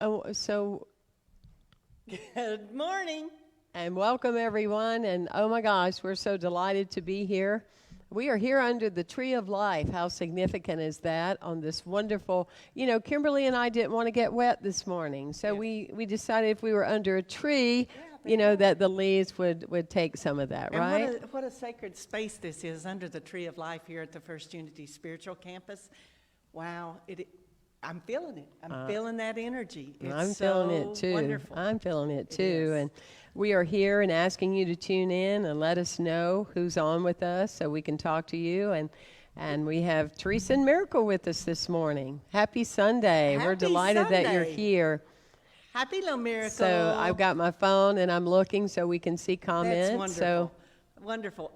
So, Good morning. and welcome everyone. And oh my gosh, we're so delighted to be here. We are here under the tree of life. How significant is that on this wonderful, Kimberly and I didn't want to get wet this morning. So Yes. we decided if we were under a tree, Yeah, that the leaves would take some of that, and right? what a sacred space this is under the tree of life here at the First Unity Spiritual Campus. Wow, I'm feeling it. I'm feeling that energy. It's I'm so feeling it too. wonderful. I'm feeling it It too. is. And we are here and asking you to tune in and let us know who's on with us so we can talk to you. And we have Teresa and Miracle with us this morning. Happy Sunday. We're Happy delighted that you're Sunday. here. Happy little miracle. So I've got my phone and I'm looking so we can see comments. That's wonderful. Wonderful.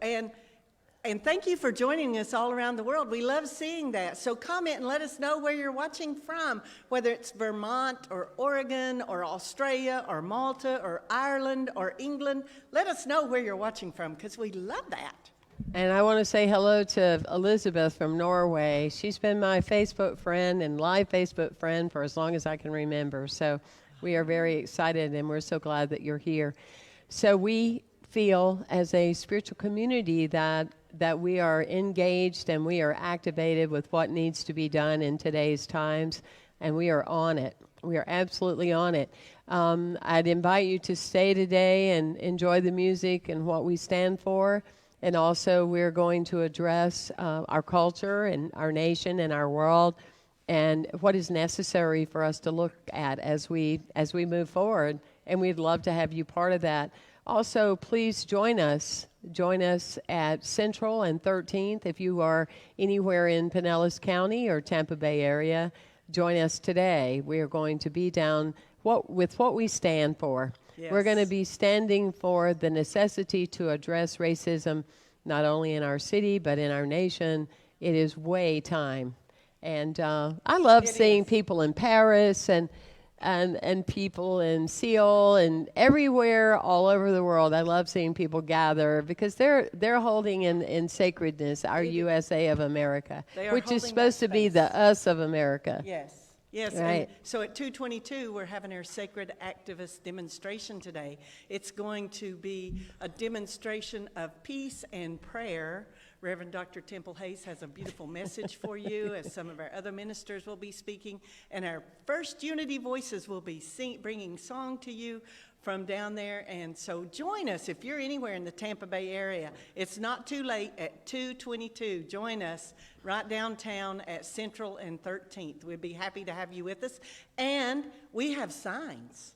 And thank you for joining us all around the world. We love seeing that. So comment and let us know where you're watching from, whether it's Vermont or Oregon or Australia or Malta or Ireland or England. Let us know where you're watching from because we love that. And I want to say hello to Elizabeth from Norway. She's been my Facebook friend and live Facebook friend for as long as I can remember. So we are very excited and we're so glad that you're here. So we feel as a spiritual community that we are engaged and we are activated with what needs to be done in today's times, and we are on it. We are absolutely on it. I'd invite you to stay today and enjoy the music and what we stand for. And also, we're going to address our culture and our nation and our world and what is necessary for us to look at as we move forward. And we'd love to have you part of that. Also, please join us. Join us at Central and 13th. If you are anywhere in Pinellas County or Tampa Bay area, join us today. We are going to be down with what we stand for. Yes. We're going to be standing for the necessity to address racism, not only in our city, but in our nation. It is way time. And I love seeing people in Paris and people in Seoul and everywhere all over the world. I love seeing people gather because they're holding in sacredness our USA of America, which is supposed to be the us of America. Yes. Yes, right. And so at 2:22, we're having our Sacred Activist demonstration today. It's going to be a demonstration of peace and prayer. Reverend Dr. Temple Hayes has a beautiful message for you, as some of our other ministers will be speaking. And our First Unity Voices will be bringing song to you from down there. And so join us if you're anywhere in the Tampa Bay area. It's not too late at 2:22. Join us right downtown at Central and 13th. We'd be happy to have you with us. And we have signs.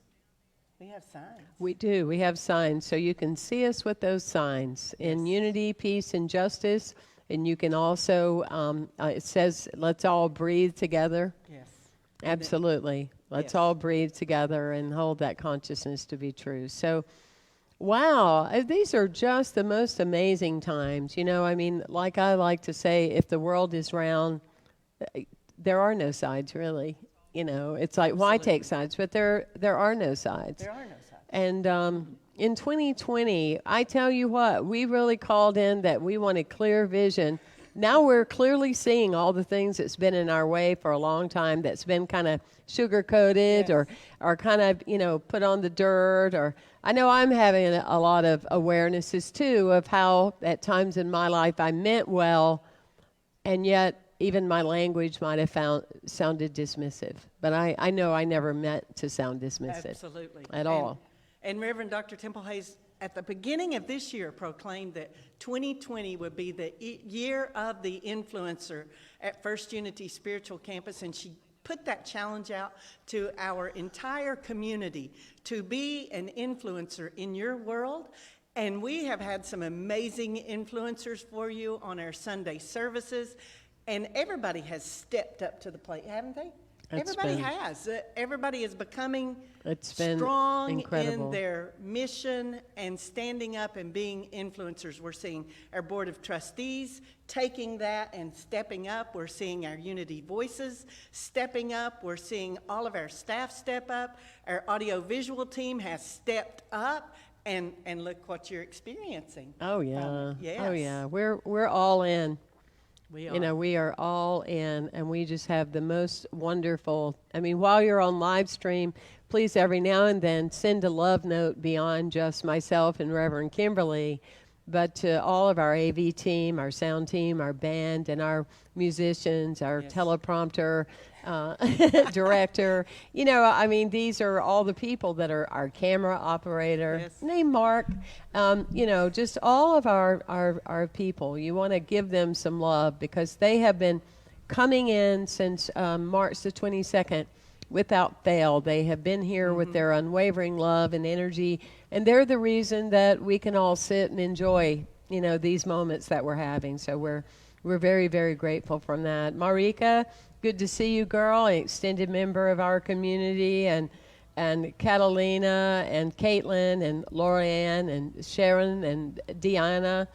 We have signs. We do. We have signs. So you can see us with those signs in unity, peace, and justice. And you can also, it says, let's all breathe together. Yes. Absolutely. Let's Yes. all breathe together and hold that consciousness to be true. So, wow, these are just the most amazing times. Like I like to say, if the world is round, there are no sides, really. It's like, why take sides? But there are no sides. There are no sides. And in 2020, I tell you what, we really called in that we wanted clear vision. Now we're clearly seeing all the things that's been in our way for a long time that's been kind of sugar-coated or kind of, put on the dirt. Or I know I'm having a lot of awarenesses, too, of how at times in my life I meant well, and yet even my language might have sounded dismissive. But I know I never meant to sound dismissive. Absolutely. At all. And Reverend Dr. Temple Hayes, at the beginning of this year, proclaimed that 2020 would be the year of the influencer at First Unity Spiritual Campus, and she put that challenge out to our entire community to be an influencer in your world. And we have had some amazing influencers for you on our Sunday services, and everybody has stepped up to the plate, haven't they? Everybody has. Everybody is becoming strong incredible in their mission and standing up and being influencers. We're seeing our Board of Trustees taking that and stepping up. We're seeing our Unity Voices stepping up. We're seeing all of our staff step up. Our audiovisual team has stepped up. And look what you're experiencing. Oh, yeah. Yes. Oh, yeah. We're all in. We You know, are. we are all in, and we just have the most wonderful. I mean, while you're on live stream, please every now and then send a love note beyond just myself and Reverend Kimberly, but to all of our AV team, our sound team, our band, and our musicians, our Yes. teleprompter uh, director. You know, I mean, these are all the people that are our camera operator. Yes. Name Mark. You know, just all of our people. You want to give them some love because they have been coming in since March the 22nd without fail. They have been here with their unwavering love and energy, and they're the reason that we can all sit and enjoy, you know, these moments that we're having. So we're very, very grateful from that. Marika, good to see you, girl, an extended member of our community, and Catalina and Caitlin and Lorianne and Sharon and Deanna,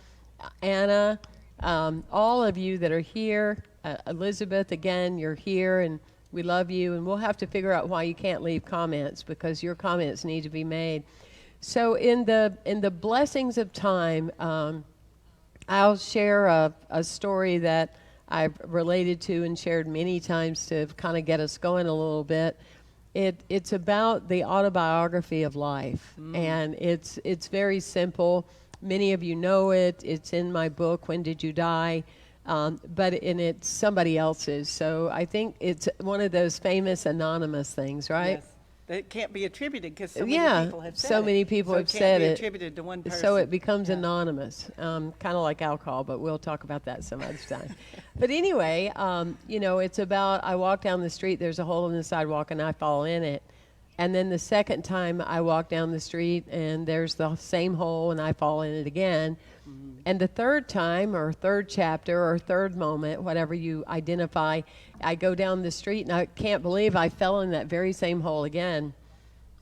Anna, all of you that are here. Elizabeth, again, you're here, and we love you, and we'll have to figure out why you can't leave comments because your comments need to be made. So in the blessings of time, I'll share a story that I've related to and shared many times to kind of get us going a little bit. It's about the autobiography of life, and it's very simple. Many of you know it. It's in my book, When Did You Die? But it's somebody else's. So I think it's one of those famous anonymous things, right? Yes. That can't be attributed because so many Yeah, people have said so it. many people So have it said can't be it. attributed to one person. So it becomes Yeah. anonymous, kind of like alcohol, but we'll talk about that some other time. But anyway, you know, it's about I walk down the street, there's a hole in the sidewalk, and I fall in it. And then the second time I walk down the street, and there's the same hole, and I fall in it again. And the third time, or third chapter, or third moment, whatever you identify, I go down the street, and I can't believe I fell in that very same hole again.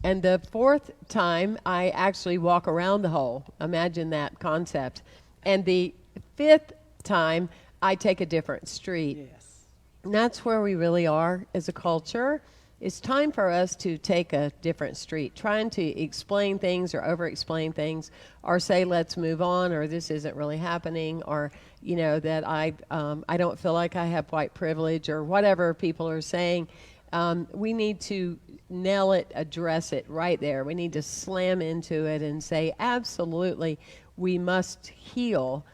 And the fourth time, I actually walk around the hole. Imagine that concept. And the fifth time, I take a different street. Yes. And that's where we really are as a culture. It's time for us to take a different street, trying to explain things or over-explain things, or say, let's move on, or this isn't really happening, or, you know, that I don't feel like I have white privilege, or whatever people are saying. We need to nail it, address it right there. We need to slam into it and say, absolutely, we must heal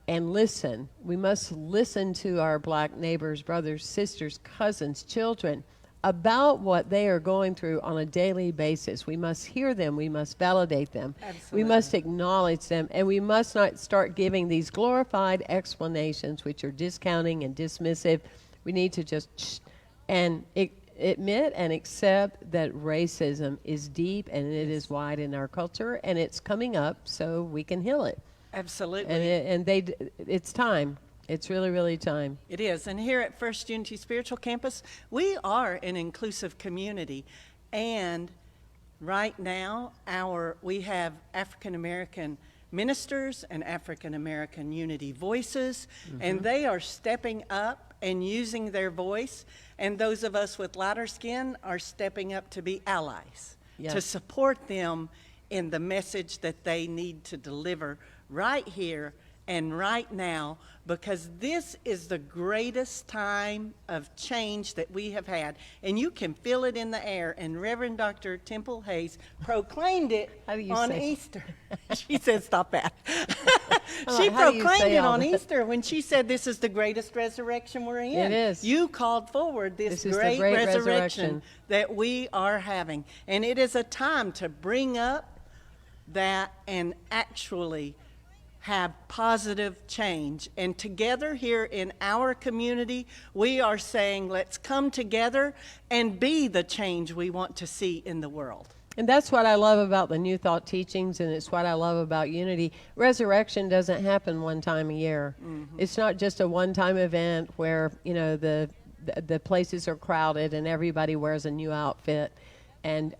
and listen. We must listen to our black neighbors, brothers, sisters, cousins, children about what they are going through on a daily basis. We must hear them. We must validate them. Absolutely. We must acknowledge them. And we must not start giving these glorified explanations, which are discounting and dismissive. We need to just and admit and accept that racism is deep and it is wide in our culture, and it's coming up so we can heal it. Absolutely. It's time. It's really, really time. It is. And here at First Unity Spiritual Campus, we are an inclusive community. And right now, we have African American ministers and African American unity voices, and they are stepping up and using their voice. And those of us with lighter skin are stepping up to be allies, Yes. to support them in the message that they need to deliver right here and right now, because this is the greatest time of change that we have had. And you can feel it in the air. And Reverend Dr. Temple Hayes proclaimed it How do you on say- Easter. She said, stop that. She How do you proclaimed say it all on that? Easter when she said this is the greatest resurrection we're in. It is. You called forward this This is the great great resurrection resurrection. that we are having. And it is a time to bring up that and actually have positive change. And together here in our community, we are saying, let's come together and be the change we want to see in the world. And that's what I love about the New Thought teachings, and it's what I love about unity. Resurrection doesn't happen one time a year. It's not just a one-time event where, you know, the places are crowded and everybody wears a new outfit and,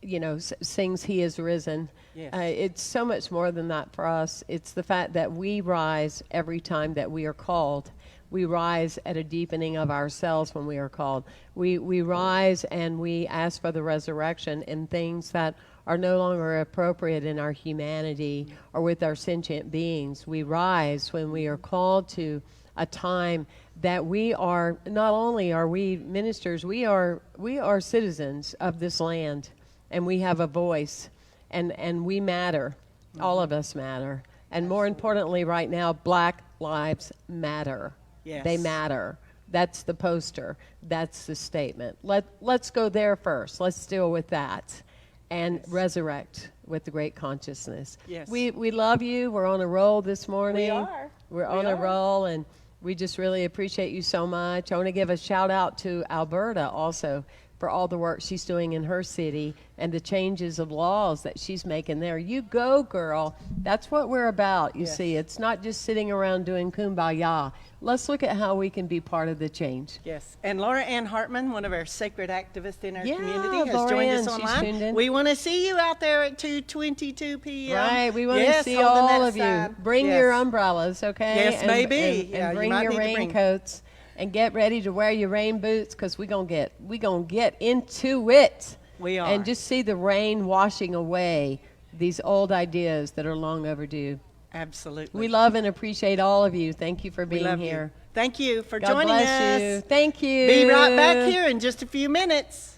you know, sings He is Risen. Yes. It's so much more than that for us. It's the fact that we rise every time that we are called. We rise at a deepening of ourselves when we are called. We rise and we ask for the resurrection in things that are no longer appropriate in our humanity or with our sentient beings. We rise when we are called to a time that we are, not only are we ministers, we are citizens of this land, and we have a voice, and we matter. All of us matter. And more importantly, right now, Black lives matter. Yes. They matter. That's the poster. That's the statement. Let's go there first. Let's deal with that and resurrect with the great consciousness. Yes. We love you. We're on a roll this morning. We are. We're on a roll, and we just really appreciate you so much. I want to give a shout out to Alberta also for all the work she's doing in her city and the changes of laws that she's making there. You go, girl. That's what we're about, you see. It's not just sitting around doing kumbaya. Let's look at how we can be part of the change. Yes. And Laura Ann Hartman, one of our sacred activists in our community, has Laura joined Ann, us she's tuned online. in. We want to see you out there at 2:22 p.m. Right, we want to Yes, see holding all that of you. sign. Bring Yes. your umbrellas, okay? Yes, and, maybe. And, Yeah, you bring might your need to bring- raincoats and get ready to wear your rain boots, because we're gonna get into it. We are. And just see the rain washing away these old ideas that are long overdue. Absolutely. We love and appreciate all of you. Thank you for We being love here. you. Thank you for God joining bless us. you. Thank you. Be right back here in just a few minutes.